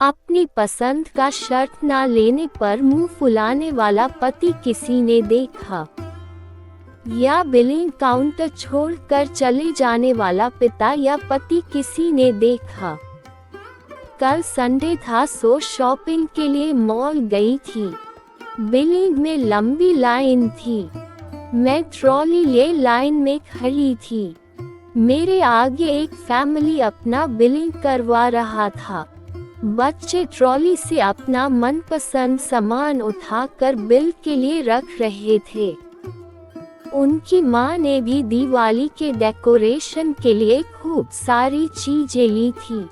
अपनी पसंद का शर्ट ना लेने पर मुंह फुलाने वाला पति किसी ने देखा, या बिलिंग काउंटर छोड़कर चले जाने वाला पिता या पति किसी ने देखा। कल संडे था, सो शॉपिंग के लिए मॉल गई थी। बिलिंग में लंबी लाइन थी। मैं ट्रॉली ले लाइन में खड़ी थी। मेरे आगे एक फैमिली अपना बिलिंग करवा रहा था। बच्चे ट्रॉली से अपना मनपसंद सामान उठाकर बिल के लिए रख रहे थे। उनकी माँ ने भी दिवाली के डेकोरेशन के लिए खूब सारी चीजें ली थी,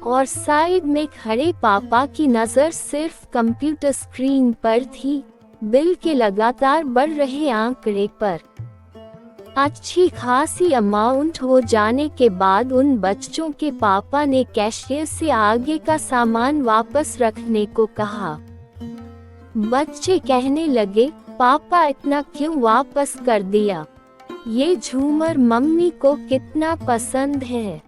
और साइड में खड़े पापा की नज़र सिर्फ कंप्यूटर स्क्रीन पर थी, बिल के लगातार बढ़ रहे आंकड़े पर। अच्छी खासी अमाउंट हो जाने के बाद उन बच्चों के पापा ने कैशियर से आगे का सामान वापस रखने को कहा। बच्चे कहने लगे, पापा इतना क्यों वापस कर दिया? ये झूमर मम्मी को कितना पसंद है।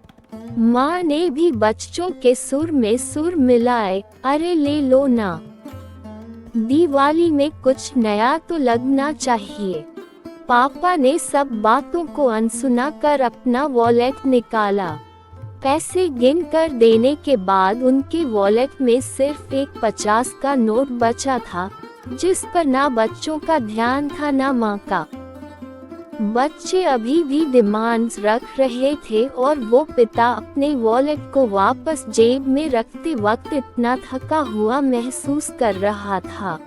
माँ ने भी बच्चों के सुर में सुर मिलाए, अरे ले लो ना, दिवाली में कुछ नया तो लगना चाहिए। पापा ने सब बातों को अनसुना कर अपना वॉलेट निकाला। पैसे गिन कर देने के बाद उनके वॉलेट में सिर्फ एक 50 का नोट बचा था, जिस पर ना बच्चों का ध्यान था ना माँ का। बच्चे अभी भी डिमांड्स रख रहे थे और वो पिता अपने वॉलेट को वापस जेब में रखते वक्त इतना थका हुआ महसूस कर रहा था।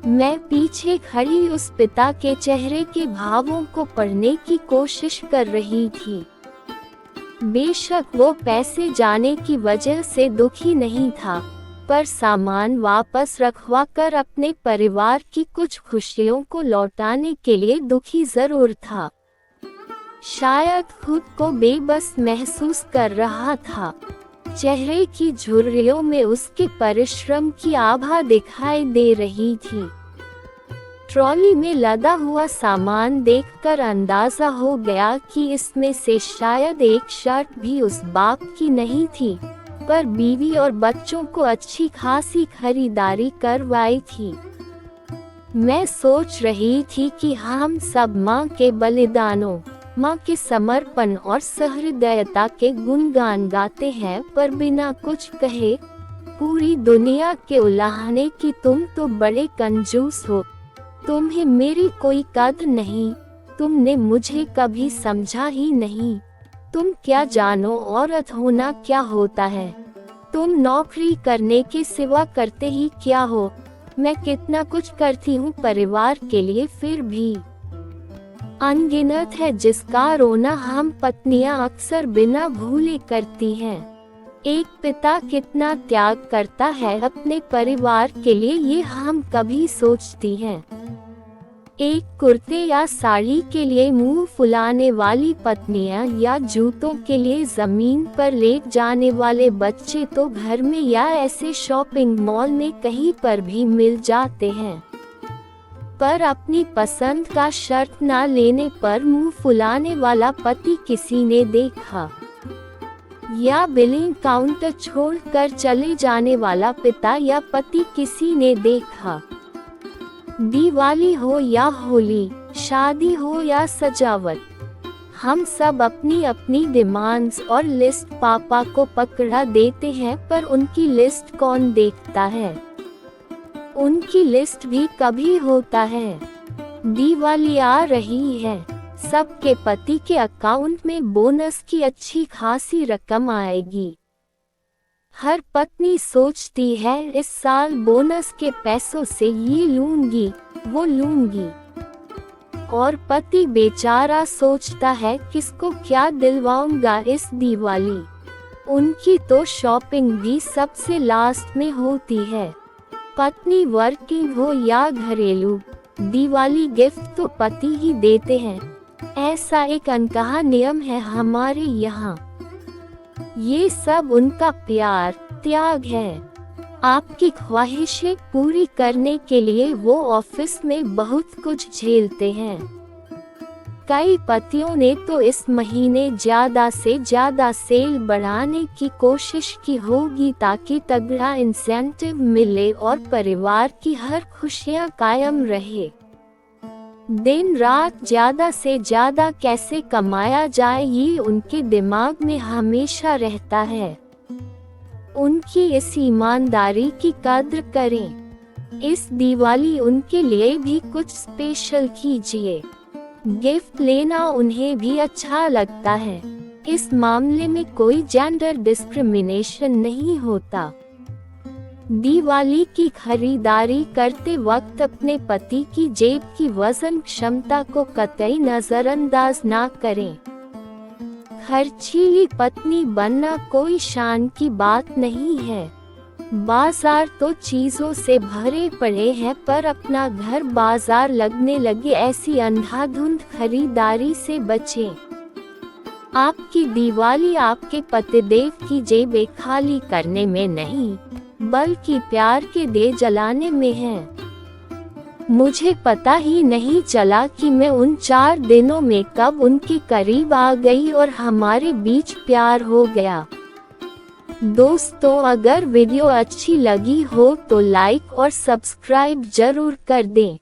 मैं पीछे खड़ी उस पिता के चेहरे के भावों को पढ़ने की कोशिश कर रही थी। बेशक वो पैसे जाने की वजह से दुखी नहीं था, पर सामान वापस रखवा कर अपने परिवार की कुछ खुशियों को लौटाने के लिए दुखी जरूर था। शायद खुद को बेबस महसूस कर रहा था। चेहरे की झुर्रियों में उसके परिश्रम की आभा दिखाई दे रही थी। ट्रॉली में लदा हुआ सामान देखकर अंदाजा हो गया कि इसमें से शायद एक शर्ट भी उस बाप की नहीं थी, पर बीवी और बच्चों को अच्छी खासी खरीदारी करवाई थी। मैं सोच रही थी कि हम सब माँ के बलिदानों, माँ के समर्पण और सहृदयता के गुणगान गाते हैं, पर बिना कुछ कहे पूरी दुनिया के उलाहने की तुम तो बड़े कंजूस हो, तुम्हें मेरी कोई कदर नहीं, तुमने मुझे कभी समझा ही नहीं, तुम क्या जानो औरत होना क्या होता है, तुम नौकरी करने के सिवा करते ही क्या हो, मैं कितना कुछ करती हूँ परिवार के लिए, फिर भी अनगिनत है जिसका रोना हम पत्नियां अक्सर बिना भूले करती हैं। एक पिता कितना त्याग करता है अपने परिवार के लिए, ये हम कभी सोचती हैं। एक कुर्ते या साड़ी के लिए मुंह फुलाने वाली पत्नियां, या जूतों के लिए जमीन पर लेट जाने वाले बच्चे तो घर में या ऐसे शॉपिंग मॉल में कहीं पर भी मिल जाते हैं, पर अपनी पसंद का शर्ट ना लेने पर मुंह फुलाने वाला पति किसी ने देखा, या बिलिंग काउंटर छोड़कर चले जाने वाला पिता या पति किसी ने देखा। दिवाली हो या होली, शादी हो या सजावट, हम सब अपनी अपनी डिमांड्स और लिस्ट पापा को पकड़ा देते हैं, पर उनकी लिस्ट कौन देखता है? उनकी लिस्ट भी कभी होता है। दिवाली आ रही है, सबके पति के अकाउंट में बोनस की अच्छी खासी रकम आएगी। हर पत्नी सोचती है इस साल बोनस के पैसों से ये लूंगी वो लूंगी, और पति बेचारा सोचता है किसको क्या दिलवाऊंगा इस दिवाली। उनकी तो शॉपिंग भी सबसे लास्ट में होती है। पत्नी वर्किंग हो या घरेलू, दिवाली गिफ्ट तो पति ही देते हैं, ऐसा एक अनकहा नियम है हमारे यहाँ। ये सब उनका प्यार त्याग है। आपकी ख्वाहिशें पूरी करने के लिए वो ऑफिस में बहुत कुछ झेलते हैं। कई पतियों ने तो इस महीने ज़्यादा से ज़्यादा सेल बढ़ाने की कोशिश की होगी ताकि तगड़ा इंसेंटिव मिले और परिवार की हर खुशियां कायम रहे। दिन रात ज़्यादा से ज़्यादा कैसे कमाया जाए ये उनके दिमाग में हमेशा रहता है। उनकी इस ईमानदारी की कद्र करें। इस दिवाली उनके लिए भी कुछ स्पेशल कीजिए। गिफ्ट लेना उन्हें भी अच्छा लगता है। इस मामले में कोई जेंडर डिस्क्रिमिनेशन नहीं होता। दिवाली की खरीदारी करते वक्त अपने पति की जेब की वजन क्षमता को कतई नजरअंदाज ना करें। खर्चीली पत्नी बनना कोई शान की बात नहीं है। बाजार तो चीजों से भरे पड़े हैं, पर अपना घर बाजार लगने लगे ऐसी अंधाधुंध खरीदारी से बचें। आपकी दिवाली आपके पतिदेव की जेबें खाली करने में नहीं, बल्कि प्यार के दिए जलाने में है। मुझे पता ही नहीं चला कि मैं उन 4 दिनों में कब उनके करीब आ गई और हमारे बीच प्यार हो गया। दोस्तों, अगर वीडियो अच्छी लगी हो तो लाइक और सब्सक्राइब जरूर कर दें।